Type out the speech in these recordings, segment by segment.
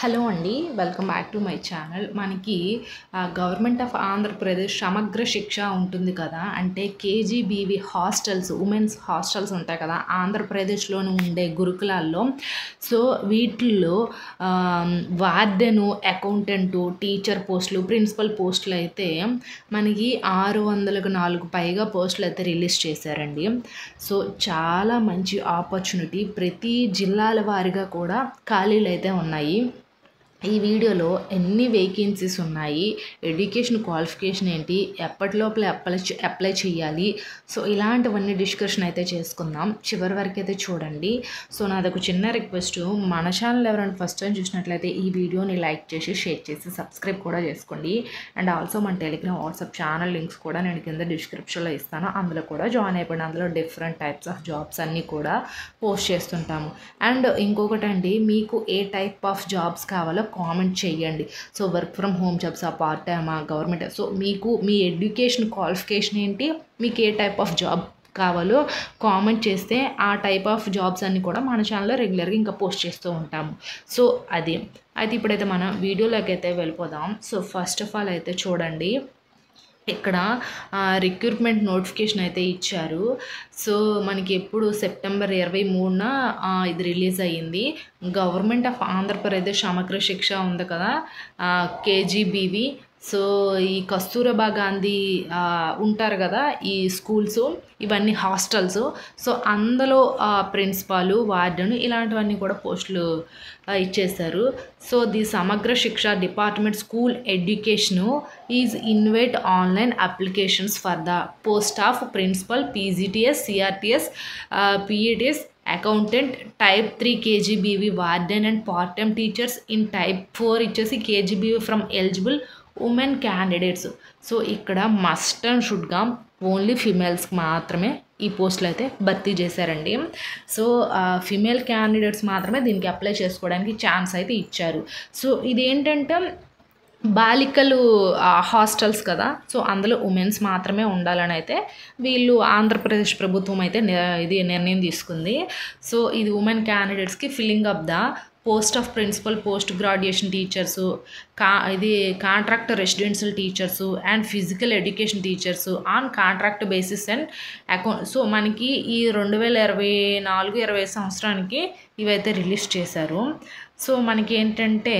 Hello అండి. Welcome back to my channel. మనకి government of Andhra Pradesh సమగ్ర శిక్ష ఉంటుంది కదా! అంటే కేజీబీవీ హాస్టల్స్, ఉమెన్స్ హాస్టల్స్ ఉంటాయి కదా! ఆంధ్రప్రదేశ్‌లోని ఉండే గురుకులాల్లో. సో, వీటిల్లో వార్డెను, అకౌంటెంటు, టీచర్ పోస్టులు, ప్రిన్సిపల్ పోస్టులు అయితే మనకి 604 పైగా పోస్టులు అయితే రిలీజ్ చేశారండి. సో, చాలా మంచి ఆపర్చునిటీ. ప్రతి జిల్లాల వారీగా కూడా ఖాళీలు అయితే ఉన్నాయి. ఈ వీడియోలో ఎన్ని వేకెన్సీస్ ఉన్నాయి, ఎడ్యుకేషన్ క్వాలిఫికేషన్ ఏంటి, ఎప్పటిలోపల అప్లై చేయాలి, సో ఇలాంటివన్నీ డిస్కషన్ అయితే చేసుకుందాం. చివరి వరకు అయితే చూడండి. సో నాదొక చిన్న రిక్వెస్ట్, మన ఛానల్ ఎవరైనా ఫస్ట్ టైం చూసినట్లయితే ఈ వీడియోని లైక్ చేసి, షేర్ చేసి, సబ్స్క్రైబ్ కూడా చేసుకోండి. అండ్ ఆల్సో మన టెలిగ్రామ్, వాట్సాప్ ఛానల్ లింక్స్ కూడా నేను కింద డిస్క్రిప్షన్లో ఇస్తాను. అందులో కూడా జాయిన్ అయిపోయింది. అందులో డిఫరెంట్ టైప్స్ ఆఫ్ జాబ్స్ అన్నీ కూడా పోస్ట్ చేస్తుంటాము. అండ్ ఇంకొకటి అండి, మీకు ఏ టైప్ ఆఫ్ జాబ్స్ కావాలో కామెంట్ చేయండి. సో వర్క్ ఫ్రమ్ హోమ్ జాబ్సా, పార్ట్ టైమా, గవర్నమెంట్, సో మీకు మీ ఎడ్యుకేషన్ క్వాలిఫికేషన్ ఏంటి, మీకు ఏ టైప్ ఆఫ్ జాబ్ కావాలో కామెంట్ చేస్తే ఆ టైప్ ఆఫ్ జాబ్స్ అన్నీ కూడా మన ఛానల్లో రెగ్యులర్గా ఇంకా పోస్ట్ చేస్తూ ఉంటాము. సో అది అయితే ఇప్పుడైతే మనం వీడియోలోకి అయితే వెళ్ళిపోదాం. సో ఫస్ట్ ఆఫ్ ఆల్ అయితే చూడండి, ఇక్కడ రిక్రూట్మెంట్ నోటిఫికేషన్ అయితే ఇచ్చారు. సో మనకి ఎప్పుడు సెప్టెంబర్ 23న ఇది రిలీజ్ అయ్యింది. గవర్నమెంట్ ఆఫ్ ఆంధ్రప్రదేశ్ సమగ్ర శిక్ష ఉంది కదా, కేజీబీవీ. సో ఈ కస్తూరబా గాంధీ ఉంటారు కదా, ఈ స్కూల్స్, ఇవన్నీ హాస్టల్స్. సో అందులో ప్రిన్సిపాలు, వార్డెను ఇలాంటివన్నీ కూడా పోస్టులు ఇచ్చేశారు. So the Samagra Shiksha department school education is invite online applications for the post of principal, PGTs, CRTs, PETs, accountant, type 3 KGBV warden and part time teachers, in type 4 ఇచ్చేసి KGBV from eligible women candidates. So ఇక్కడ must and షుడ్గా only ఫిమేల్స్కి మాత్రమే ఈ పోస్టులు అయితే భర్తీ చేశారండి. సో ఫిమేల్ క్యాండిడేట్స్ మాత్రమే దీనికి అప్లై చేసుకోవడానికి ఛాన్స్ అయితే ఇచ్చారు. సో ఇదేంటంటే బాలికలు హాస్టల్స్ కదా, సో అందులో ఉమెన్స్ మాత్రమే ఉండాలని అయితే వీళ్ళు ఆంధ్రప్రదేశ్ ప్రభుత్వం అయితే ఇది నిర్ణయం తీసుకుంది. సో ఇది ఉమెన్ క్యాండిడేట్స్కి filling up the post of principal, post graduation teachers, ఇది contract residential teachers and physical education teachers on contract basis and account. So మనకి ఈ 2024-25 సంవత్సరానికి ఇవైతే రిలీజ్ చేశారు. సో మనకి ఏంటంటే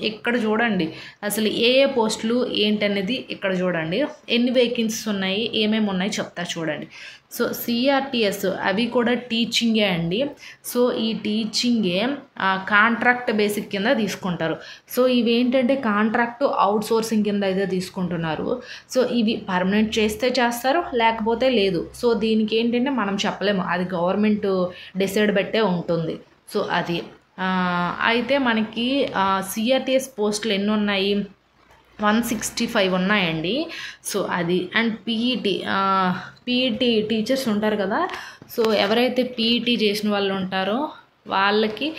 ఇక్కడ చూడండి, అసలు ఏ ఏ పోస్టులు ఏంటనేది ఇక్కడ చూడండి, ఎన్ని వేకెన్సీస్ ఉన్నాయి, ఏమేమి ఉన్నాయి చెప్తా చూడండి. సో సిఆర్టీఎస్ అవి కూడా టీచింగే అండి. సో ఈ టీచింగే కాంట్రాక్ట్ బేసిక్ కింద తీసుకుంటారు. సో ఇవి ఏంటంటే కాంట్రాక్ట్ అవుట్సోర్సింగ్ కింద అయితే తీసుకుంటున్నారు. సో ఇవి పర్మనెంట్ చేస్తే చేస్తారు, లేకపోతే లేదు. సో దీనికి ఏంటంటే మనం చెప్పలేము, అది గవర్నమెంట్ డిసైడ్ బట్టే ఉంటుంది. సో అది అయితే మనకి సిఆర్టీఎస్ పోస్టులు ఎన్ని ఉన్నాయి, 165 ఉన్నాయండి. సో అది అండ్ పీఈటీ టీచర్స్ ఉంటారు కదా, సో ఎవరైతే పీఈటీ చేసిన వాళ్ళు ఉంటారో వాళ్ళకి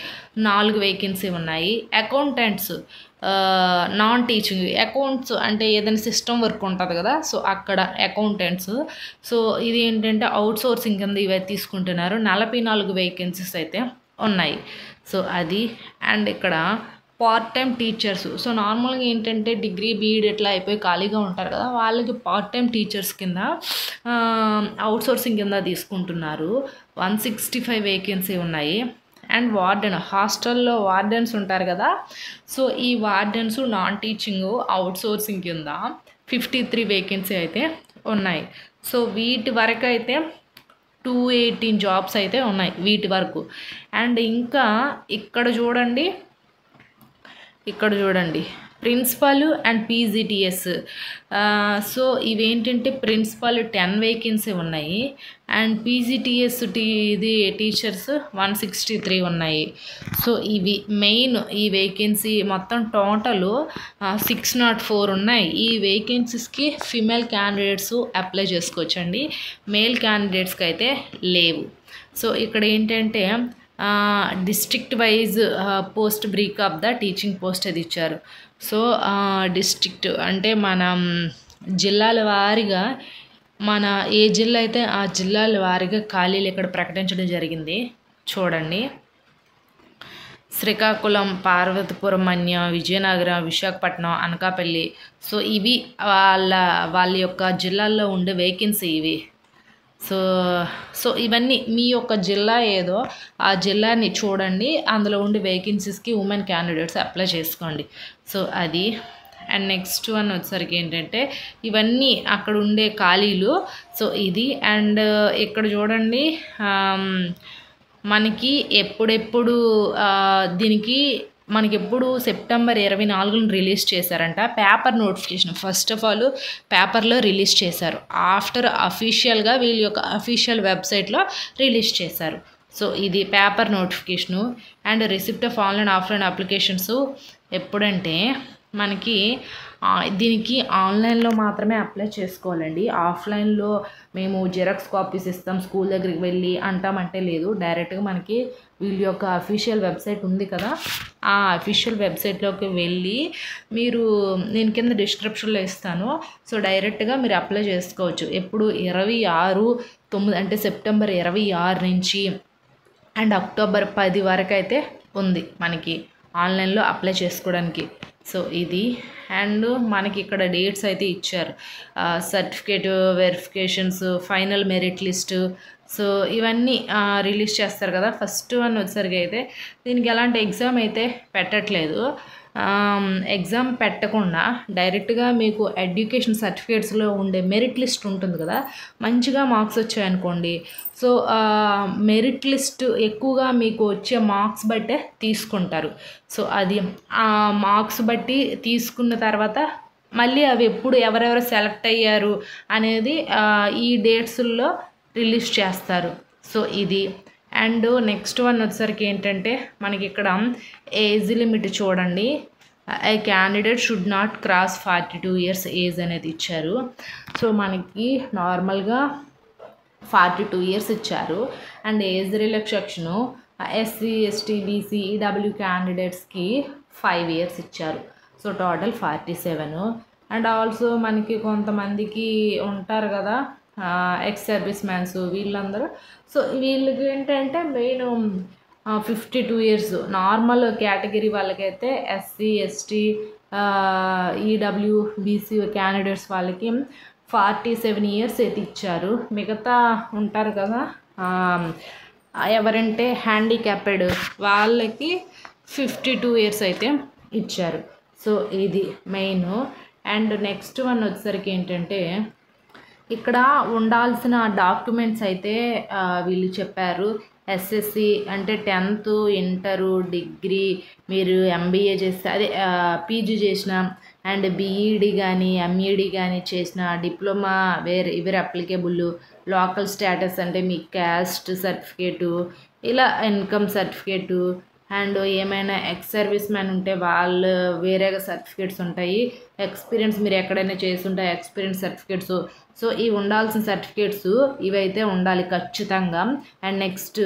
4 వేకెన్సీ ఉన్నాయి. అకౌంటెంట్స్, నాన్ టీచింగ్ అకౌంట్స్ అంటే ఏదైనా సిస్టమ్ వర్క్ ఉంటుంది కదా, సో అక్కడ అకౌంటెంట్స్. సో ఇది ఏంటంటే అవుట్సోర్సింగ్ కింద ఇవైతే తీసుకుంటున్నారు. 44 వేకెన్సీస్ అయితే ఉన్నాయి. సో అది అండ్ ఇక్కడ పార్ట్ టైం టీచర్స్. సో నార్మల్గా ఏంటంటే డిగ్రీ, బీఈడ్ ఇట్లా అయిపోయి ఖాళీగా ఉంటారు కదా, వాళ్ళకి పార్ట్ టైం టీచర్స్ కింద అవుట్సోర్సింగ్ కింద తీసుకుంటున్నారు. 165 వేకెన్సీ ఉన్నాయి. అండ్ వార్డెన్, హాస్టల్లో వార్డెన్స్ ఉంటారు కదా, సో ఈ వార్డెన్స్ నాన్ టీచింగ్ అవుట్సోర్సింగ్ కింద 53 వేకెన్సీ అయితే ఉన్నాయి. సో వీటి వరకు అయితే 218 జాబ్స్ అయితే ఉన్నాయి వీటి వరకు. అండ్ ఇంకా ఇక్కడ చూడండి ప్రిన్సిపల్ అండ్ పీజీటీఎస్. సో ఇవేంటంటే ప్రిన్సిపల్ 10 వేకెన్సీ ఉన్నాయి అండ్ పీజీటీఎస్ ఇది టీచర్స్ 163 ఉన్నాయి. సో ఇవి మెయిన్ ఈ వేకెన్సీ మొత్తం టోటల్ 604 ఉన్నాయి. ఈ వేకెన్సీస్కి ఫిమేల్ క్యాండిడేట్స్ అప్లై చేసుకోవచ్చండి, మేల్ క్యాండిడేట్స్కి అయితే లేవు. సో ఇక్కడ ఏంటంటే district wise post break of the teaching post అది ఇచ్చారు. సో డిస్ట్రిక్ట్ అంటే మనం జిల్లాల వారీగా, మన ఏ జిల్లా అయితే ఆ జిల్లాల వారీగా ఖాళీలు ఇక్కడ ప్రకటించడం జరిగింది. చూడండి, శ్రీకాకుళం, పార్వతీపురం మన్యం, విజయనగరం, విశాఖపట్నం, అనకాపల్లి. సో ఇవి వాళ్ళ యొక్క జిల్లాల్లో ఉండే వేకెన్సీ ఇవి. సో సో ఇవన్నీ మీ యొక్క జిల్లా ఏదో ఆ జిల్లాని చూడండి, అందులో ఉండే వేకెన్సీస్కి ఉమెన్ క్యాండిడేట్స్ అప్లై చేసుకోండి. సో అది. అండ్ నెక్స్ట్ వన్ వచ్చేసరికి ఏంటంటే ఇవన్నీ అక్కడ ఉండే ఖాళీలు. సో ఇది. అండ్ ఇక్కడ చూడండి, మనకి ఎప్పుడెప్పుడు దీనికి మనకెప్పుడు సెప్టెంబర్ 24న రిలీజ్ చేశారంట paper notification. First of all పేపర్లో రిలీజ్ చేశారు, ఆఫ్టర్ అఫీషియల్గా వీళ్ళ యొక్క అఫీషియల్ వెబ్సైట్లో రిలీజ్ చేశారు. సో ఇది paper notification. And receipt of online offline applications ఎప్పుడంటే మనకి దీనికి ఆన్లైన్లో మాత్రమే అప్లై చేసుకోవాలండి. ఆఫ్లైన్లో మేము జిరాక్స్ కాపీస్ ఇస్తాం, స్కూల్ దగ్గరికి వెళ్ళి అంటామంటే లేదు. డైరెక్ట్గా మనకి వీళ్ళ యొక్క అఫీషియల్ వెబ్సైట్ ఉంది కదా, ఆ అఫీషియల్ వెబ్సైట్లోకి వెళ్ళి మీరు, నేను కింద డిస్క్రిప్షన్లో ఇస్తాను, సో డైరెక్ట్గా మీరు అప్లై చేసుకోవచ్చు. ఎప్పుడు 26/9 అంటే సెప్టెంబర్ 26 నుంచి అండ్ అక్టోబర్ 10 వరకు అయితే ఉంది మనకి ఆన్లైన్లో అప్లై చేసుకోవడానికి. సో ఇది. అండ్ మనకి ఇక్కడ డేట్స్ అయితే ఇచ్చారు, certificate verifications, final merit list. So ఇవన్నీ రిలీజ్ చేస్తారు కదా. ఫస్ట్ వన్ వచ్చేసరికి అయితే దీనికి ఎలాంటి ఎగ్జామ్ అయితే పెట్టట్లేదు. ఎగ్జామ్ పెట్టకుండా డైరెక్ట్గా మీకు ఎడ్యుకేషన్ సర్టిఫికేట్స్లో ఉండే మెరిట్ లిస్ట్ ఉంటుంది కదా, మంచిగా మార్క్స్ వచ్చాయనుకోండి, సో మెరిట్ లిస్ట్ ఎక్కువగా మీకు వచ్చే మార్క్స్ బట్టే తీసుకుంటారు. సో అది ఆ మార్క్స్ బట్టి తీసుకున్న తర్వాత మళ్ళీ అవి ఎప్పుడు ఎవరెవరు సెలెక్ట్ అయ్యారు అనేది ఈ డేట్స్లో రిలీజ్ చేస్తారు. సో ఇది. అండ్ నెక్స్ట్ వన్ వచ్చేసరికి ఏంటంటే మనకి ఇక్కడ ఏజ్ లిమిట్ చూడండి, a candidate should not cross 42 years age అనేది ఇచ్చారు. సో మనకి నార్మల్గా 42 years ఇచ్చారు. And age relaxation SC, ST, BC, EW క్యాండిడేట్స్కి 5 years ఇచ్చారు. So total 47. అండ్ ఆల్సో మనకి కొంతమందికి ఉంటారు కదా ఎక్స్ సర్వీస్ మ్యాన్స్, వీళ్ళందరూ. సో వీళ్ళకి ఏంటంటే మెయిన్ 52 years నార్మల్ కేటగిరీ వాళ్ళకైతే, SC, ST, EW, BC candidates వాళ్ళకి 47 years అయితే ఇచ్చారు. మిగతా ఉంటారు కదా ఎవరంటే హ్యాండిక్యాప్డ్ వాళ్ళకి 52 years అయితే ఇచ్చారు. సో ఇది మెయిన్. అండ్ నెక్స్ట్ వన్ వచ్చేసరికి ఏంటంటే ఇక్కడ ఉండాల్సిన డాక్యుమెంట్స్ అయితే వీళ్ళు చెప్పారు. ఎస్ఎస్సి అంటే 10th, ఇంటరు, డిగ్రీ, మీరు ఎంబీఏ చేస్తే అదే పీజీ చేసిన, అండ్ బీఈడి కానీ ఎంఈడి కానీ చేసిన, డిప్లొమా ఇవర్ అప్లికేబుల్, లోకల్ స్టేటస్ అంటే మీ క్యాస్ట్ సర్టిఫికేటు, ఇలా ఇన్కమ్ సర్టిఫికేటు, అండ్ ఏమైనా ఎక్స్ సర్వీస్ మ్యాన్ ఉంటే వాళ్ళు వేరేగా సర్టిఫికేట్స్ ఉంటాయి. ఎక్స్పీరియన్స్ మీరు ఎక్కడైనా చేస్తుంటే ఎక్స్పీరియన్స్ సర్టిఫికేట్స్. సో ఇవి ఉండాల్సిన సర్టిఫికేట్స్ ఇవైతే ఉండాలి ఖచ్చితంగా. అండ్ నెక్స్ట్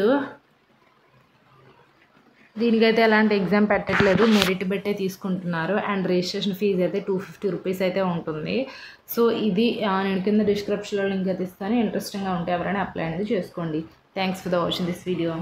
దీనికైతే ఎలాంటి ఎగ్జామ్ పెట్టట్లేదు, మెరిట్ బట్టే తీసుకుంటున్నారు. అండ్ రిజిస్ట్రేషన్ ఫీజు అయితే 250 rupees అయితే ఉంటుంది. సో ఇది నేను కింద డిస్క్రిప్షన్లో లింక్ అయితే ఇస్తాను, ఇంట్రెస్టింగ్గా ఉంటే ఎవరైనా అప్లై అనేది చేసుకోండి. Thanks for the watching this video.